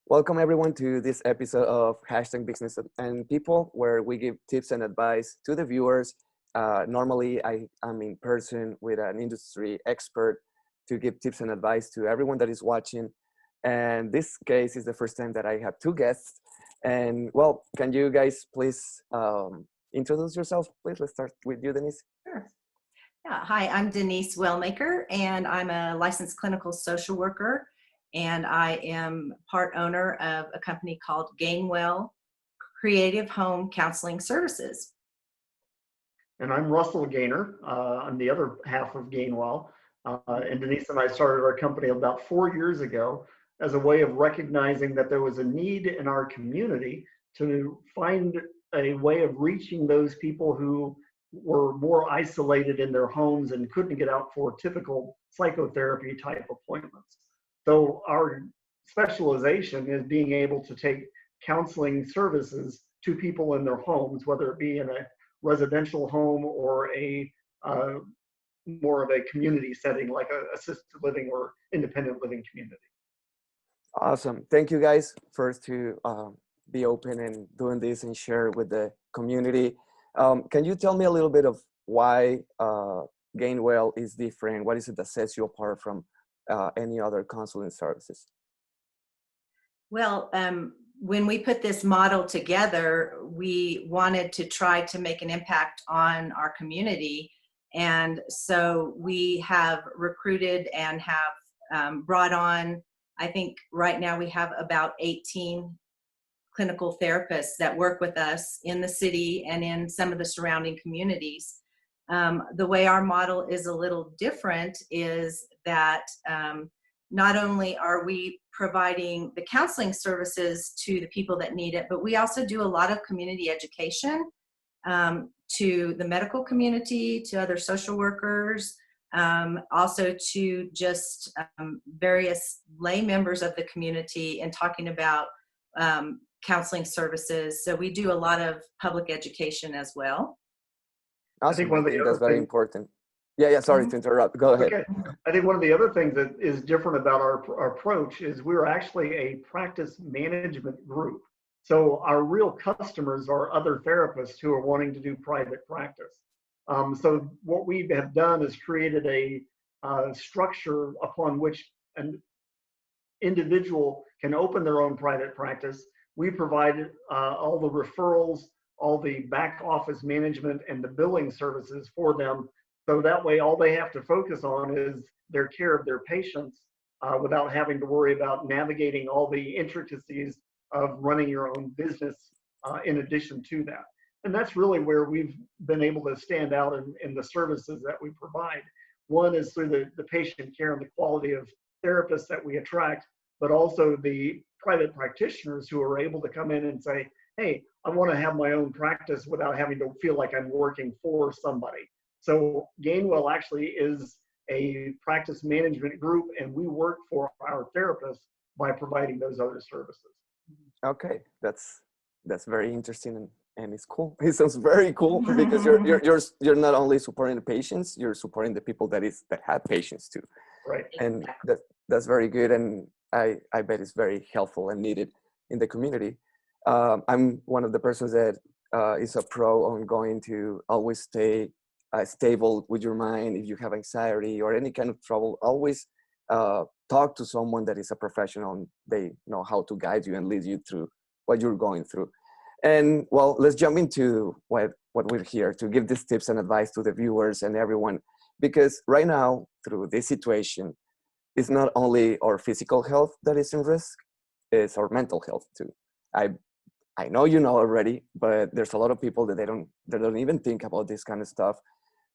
Welcome everyone to this episode of Hashtag Business and People, where we give tips and advice to the viewers. Normally, I am in person with an industry expert to give tips and advice to everyone that is watching. And this case is the first time that I have two guests. And well, can you guys please introduce yourself, please? Let's start with you, Denise. Sure. Yeah. Hi, I'm Denise Welmaker, and I'm a licensed clinical social worker, and I am part owner of a company called Gainwell Creative Home Counseling Services. And I'm Russell Gaynor. I'm the other half of Gainwell. And Denise and I started our company about 4 years ago as a way of recognizing that there was a need in our community to find a way of reaching those people who were more isolated in their homes and couldn't get out for typical psychotherapy type appointments. So our specialization is being able to take counseling services to people in their homes, whether it be in a residential home or a more of a community setting like a assisted living or independent living community. Awesome. Thank you guys first to be open and doing this and share with the community. Can you tell me a little bit of why Gainwell is different? What is it that sets you apart from any other counseling services? Well, when we put this model together, we wanted to try to make an impact on our community. And so we have recruited and have brought on, I think right now we have about 18 clinical therapists that work with us in the city and in some of the surrounding communities. The way our model is a little different is that not only are we providing the counseling services to the people that need it, but we also do a lot of community education to the medical community, to other social workers, also to just various lay members of the community and talking about counseling services. So we do a lot of public education as well. Awesome. I think that's very important. Yeah, sorry to interrupt. Go ahead. Okay. I think one of the other things that is different about our approach is we're actually a practice management group. So our real customers are other therapists who are wanting to do private practice. So what we have done is created a structure upon which an individual can open their own private practice. We provide all the referrals, all the back office management, and the billing services for them. So that way, all they have to focus on is their care of their patients without having to worry about navigating all the intricacies of running your own business in addition to that. And that's really where we've been able to stand out in the services that we provide. One is through the patient care and the quality of therapists that we attract, but also the private practitioners who are able to come in and say, hey, I want to have my own practice without having to feel like I'm working for somebody. So Gainwell actually is a practice management group, and we work for our therapists by providing those other services. Okay, that's very interesting and it's cool. It sounds very cool because you're not only supporting the patients, you're supporting the people that have patients too. Right. And that's very good, and I bet it's very helpful and needed in the community. I'm one of the persons that is a pro on going to always stay stable with your mind. If you have anxiety or any kind of trouble, always talk to someone that is a professional and they know how to guide you and lead you through what you're going through. And well, let's jump into what we're here to give these tips and advice to the viewers and everyone, because right now through this situation, it's not only our physical health that is in risk, it's our mental health too. I know you know already, but there's a lot of people that they don't even think about this kind of stuff.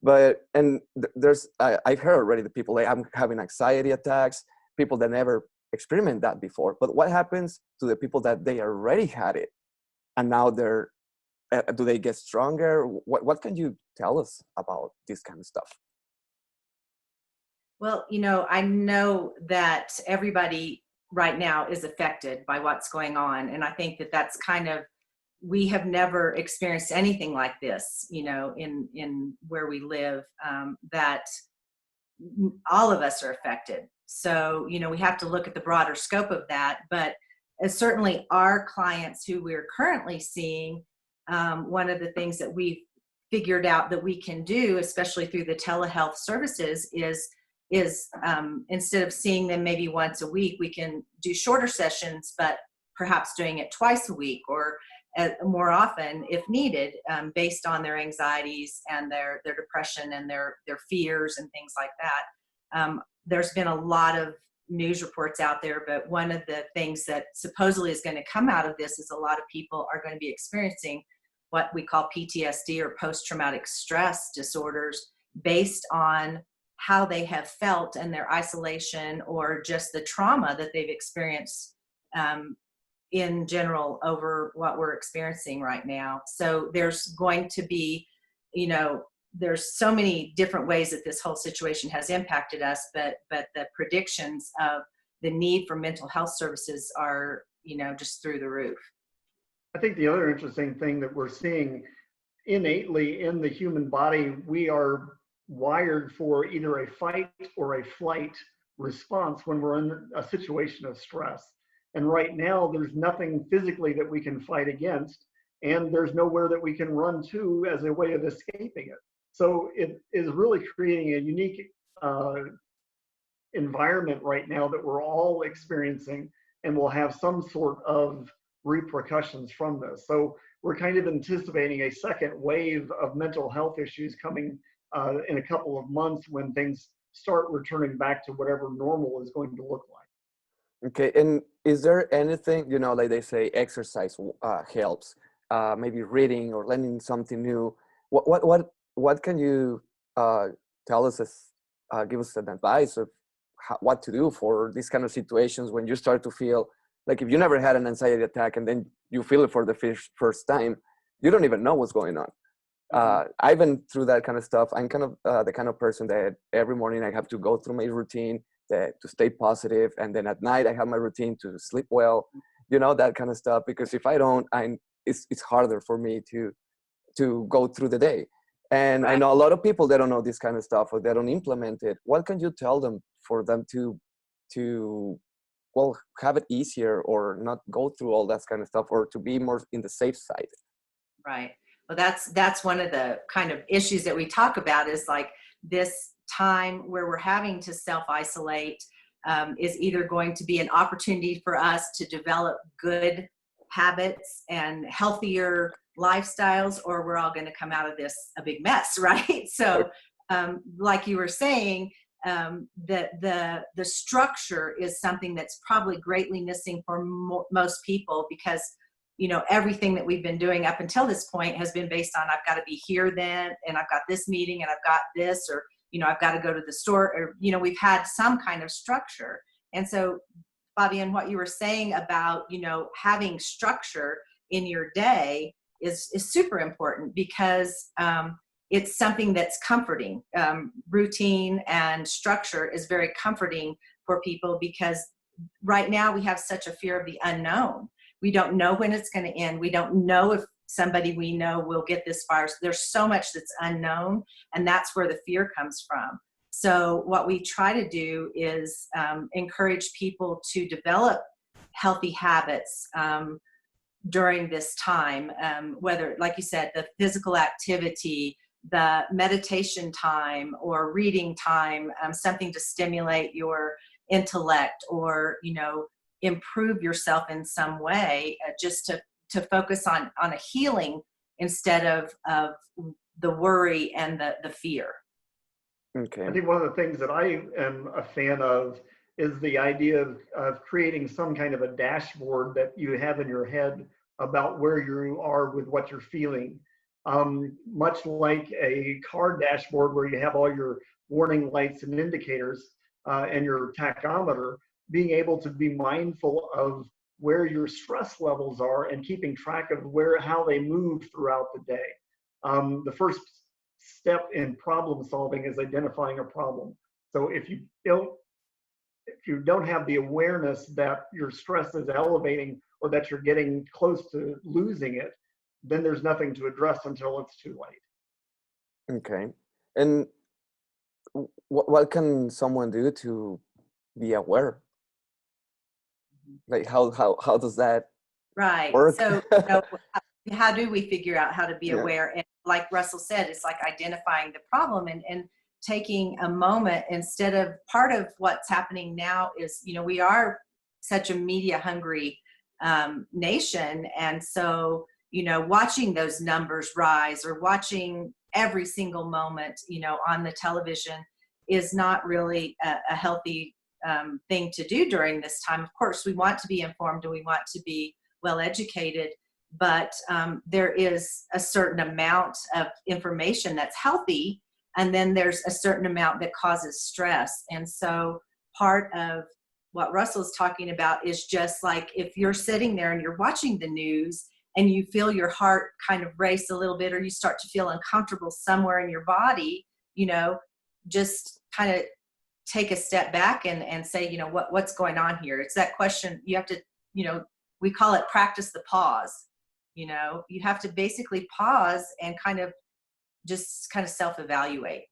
But I've heard already the people like, I'm having anxiety attacks, people that never experienced that before. But what happens to the people that they already had it, and now do they get stronger? What can you tell us about this kind of stuff? Well, I know that everybody right now is affected by what's going on. And I think that that's we have never experienced anything like this, in where we live, that all of us are affected. So, we have to look at the broader scope of that. But certainly our clients who we're currently seeing, one of the things that we've figured out that we can do, especially through the telehealth services, is instead of seeing them maybe once a week, we can do shorter sessions, but perhaps doing it twice a week or more often if needed, based on their anxieties and their depression and their fears and things like that. There's been a lot of news reports out there, but one of the things that supposedly is going to come out of this is a lot of people are going to be experiencing what we call PTSD or post-traumatic stress disorders based on how they have felt and their isolation or just the trauma that they've experienced in general over what we're experiencing right now. So there's going to be, there's so many different ways that this whole situation has impacted us, but the predictions of the need for mental health services are, just through the roof. I think the other interesting thing that we're seeing innately in the human body, we are wired for either a fight or a flight response when we're in a situation of stress. And right now, there's nothing physically that we can fight against, and there's nowhere that we can run to as a way of escaping it. So it is really creating a unique environment right now that we're all experiencing and will have some sort of repercussions from this. So we're kind of anticipating a second wave of mental health issues coming in a couple of months when things start returning back to whatever normal is going to look like. Okay, and is there anything, like they say, exercise helps, maybe reading or learning something new? What can you tell us, give us an advice of what to do for these kind of situations when you start to feel like if you never had an anxiety attack and then you feel it for the first time, you don't even know what's going on. I've been through that kind of stuff. I'm kind of the kind of person that every morning I have to go through my routine to stay positive, and then at night I have my routine to sleep well, that kind of stuff. Because if I don't, it's harder for me to go through the day. And right. I know a lot of people that don't know this kind of stuff or they don't implement it. What can you tell them for them to have it easier or not go through all that kind of stuff, or to be more in the safe side? Right. Well, that's one of the kind of issues that we talk about, is like this time where we're having to self-isolate is either going to be an opportunity for us to develop good habits and healthier lifestyles, or we're all going to come out of this a big mess, right? So like you were saying, the structure is something that's probably greatly missing for most people, because everything that we've been doing up until this point has been based on, I've got to be here then, and I've got this meeting, and I've got this, or I've got to go to the store, or we've had some kind of structure. And so, Fabian, what you were saying about having structure in your day is super important, because it's something that's comforting. Routine and structure is very comforting for people, because right now we have such a fear of the unknown. We don't know when it's going to end. We don't know if somebody we know will get this virus. There's so much that's unknown, and that's where the fear comes from. So what we try to do is encourage people to develop healthy habits during this time, whether, like you said, the physical activity, the meditation time or reading time, something to stimulate your intellect, or improve yourself in some way, just to focus on a healing instead of the worry and the fear. Okay. I think one of the things that I am a fan of is the idea of creating some kind of a dashboard that you have in your head about where you are with what you're feeling. Much like a car dashboard where you have all your warning lights and indicators and your tachometer, being able to be mindful of where your stress levels are and keeping track of how they move throughout the day. The first step in problem solving is identifying a problem. So if you don't have the awareness that your stress is elevating or that you're getting close to losing it, then there's nothing to address until it's too late. Okay. And what can someone do to be aware? Like how does that Right. work? So, how do we figure out how to be Yeah. aware? And like Russell said, it's like identifying the problem and taking a moment instead of part of what's happening now is, we are such a media hungry nation. And so, watching those numbers rise or watching every single moment, on the television is not really a healthy thing to do during this time. Of course, we want to be informed and we want to be well educated, but there is a certain amount of information that's healthy, and then there's a certain amount that causes stress. And so part of what Russell's talking about is just like if you're sitting there and you're watching the news and you feel your heart kind of race a little bit, or you start to feel uncomfortable somewhere in your body, just kind of take a step back and say, what's going on here? It's that question. You have to, we call it practice the pause. You have to basically pause and kind of self-evaluate.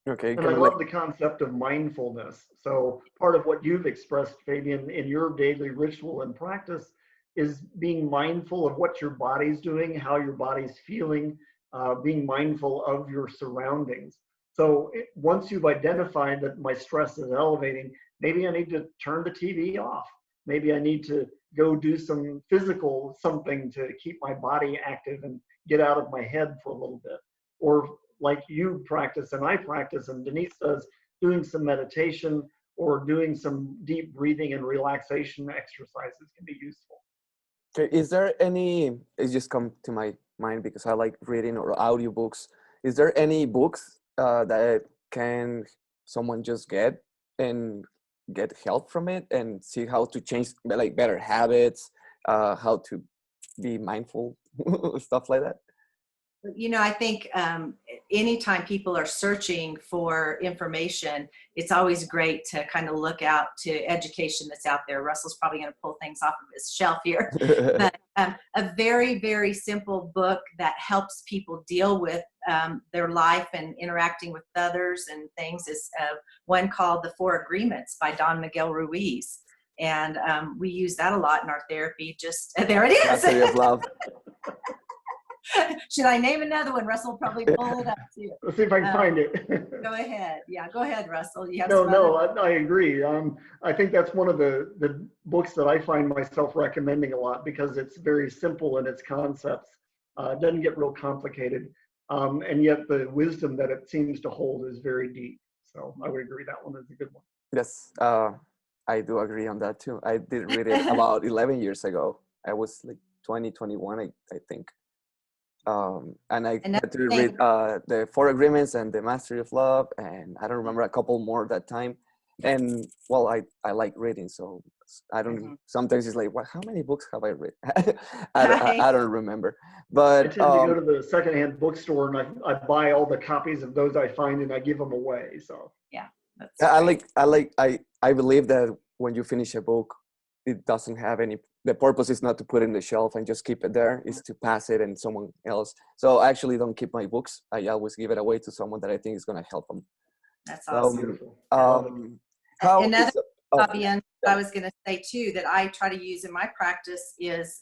Okay. And I love the concept of mindfulness. So part of what you've expressed, Fabian, in your daily ritual and practice is being mindful of what your body's doing, how your body's feeling, being mindful of your surroundings. So once you've identified that my stress is elevating, maybe I need to turn the TV off. Maybe I need to go do some physical something to keep my body active and get out of my head for a little bit. Or like you practice and I practice and Denise does, doing some meditation or doing some deep breathing and relaxation exercises can be useful. Okay, is there any, it just come to my mind because I like reading or audiobooks. Is there any books that can someone just get and get help from it and see how to change like better habits, how to be mindful, stuff like that? I think anytime people are searching for information, it's always great to kind of look out to education that's out there. Russell's probably going to pull things off of his shelf here. But a very, very simple book that helps people deal with their life and interacting with others and things is one called The Four Agreements by Don Miguel Ruiz. And we use that a lot in our therapy. Just there it is. Mastery of Love. Should I name another one? Russell will probably pull it up too. Let's see if I can find it. Go ahead. Yeah, go ahead, Russell. You have I agree. I think that's one of the books that I find myself recommending a lot because it's very simple in its concepts. It doesn't get real complicated. And yet the wisdom that it seems to hold is very deep. So I would agree that one is a good one. Yes, I do agree on that too. I did read it about 11 years ago. I was like 21, I think. And I had to read the Four Agreements and the Mastery of Love, and I don't remember a couple more that time. And well, I like reading, so I don't. Sometimes it's like, what? How many books have I read? I don't remember. But I tend to go to the secondhand bookstore and I buy all the copies of those I find and I give them away. So yeah, I believe that when you finish a book, it doesn't have any. The purpose is not to put it in the shelf and just keep it there. It's to pass it and someone else. So I actually don't keep my books. I always give it away to someone that I think is going to help them. That's awesome. Another Fabian, I was going to say too, that I try to use in my practice is,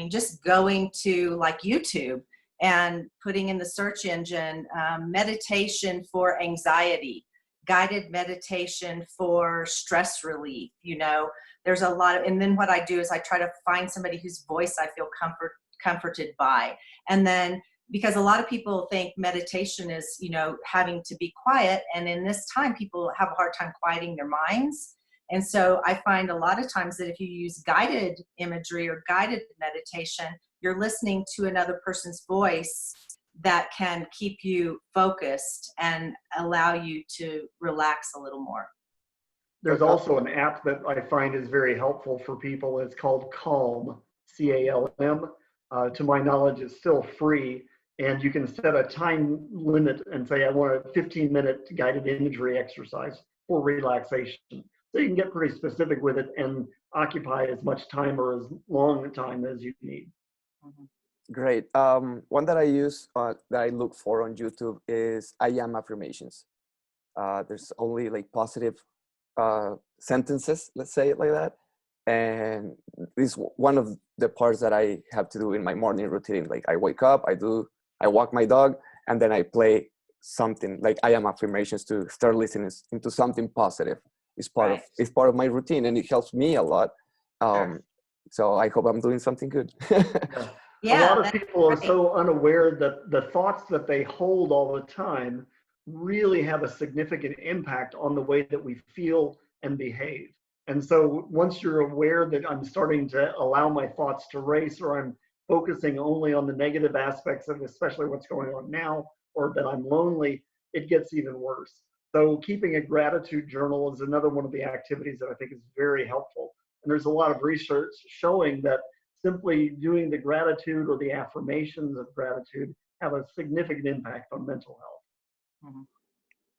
just going to like YouTube and putting in the search engine, meditation for anxiety, guided meditation for stress relief. There's a lot of, and then what I do is I try to find somebody whose voice I feel comforted by. And then, because a lot of people think meditation is, having to be quiet. And in this time, people have a hard time quieting their minds. And so I find a lot of times that if you use guided imagery or guided meditation, you're listening to another person's voice that can keep you focused and allow you to relax a little more. There's also an app that I find is very helpful for people. It's called Calm, C-A-L-M. To my knowledge, it's still free. And you can set a time limit and say, I want a 15-minute guided imagery exercise for relaxation. So you can get pretty specific with it and occupy as much time or as long a time as you need. Great. One that I use, that I look for on YouTube is I am affirmations. There's only like positive sentences, let's say it like that. And it's one of the parts that I have to do in my morning routine. Like I wake up, I walk my dog, and then I play something like I am affirmations to start listening into something positive. Right. It's part of my routine, and it helps me a lot. Sure. So I hope I'm doing something good. Yeah. A Yeah, lot of that's people are great. so unaware that the thoughts that they hold all the time really have a significant impact on the way that we feel and behave. And so once you're aware that I'm starting to allow my thoughts to race, or I'm focusing only on the negative aspects of especially what's going on now, or that I'm lonely, it gets even worse. So keeping a gratitude journal is another one of the activities that I think is very helpful. And there's a lot of research showing that simply doing the gratitude or the affirmations of gratitude have a significant impact on mental health. Mhm.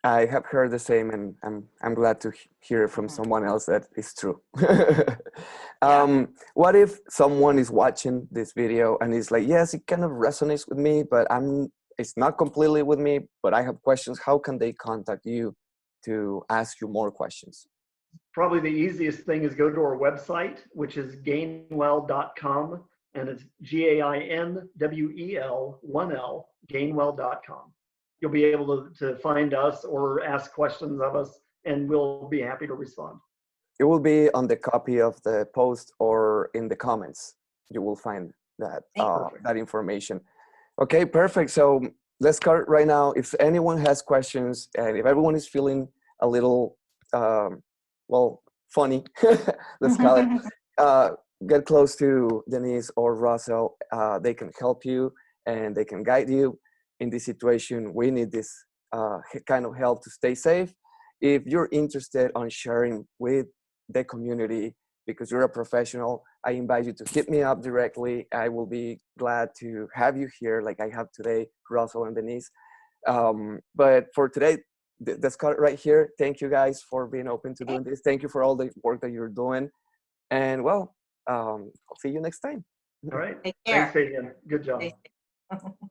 I have heard the same, and I'm glad to hear from Mhm. someone else that is true. Yeah. What if someone is watching this video and is like, yes, it kind of resonates with me, but it's not completely with me, but I have questions. How can they contact you to ask you more questions? Probably the easiest thing is go to our website, which is gainwell.com, and it's GAINWEL1L, gainwell.com. You'll be able to find us or ask questions of us, and we'll be happy to respond. It will be on the copy of the post or in the comments. You will find that Perfect. that information. Okay, perfect. So let's start right now. If anyone has questions, and if everyone is feeling a little, well, funny, let's call it, get close to Denise or Russell. They can help you and they can guide you in this situation. We need this kind of help to stay safe. If you're interested on sharing with the community because you're a professional, I invite you to hit me up directly. I will be glad to have you here like I have today, Russell and Denise. But for today, let's cut it right here. Thank you guys for being open to doing this. Thank you for all the work that you're doing. And well, I'll see you next time. All right. Take Thanks, care. Fabian. Good job. Stay safe.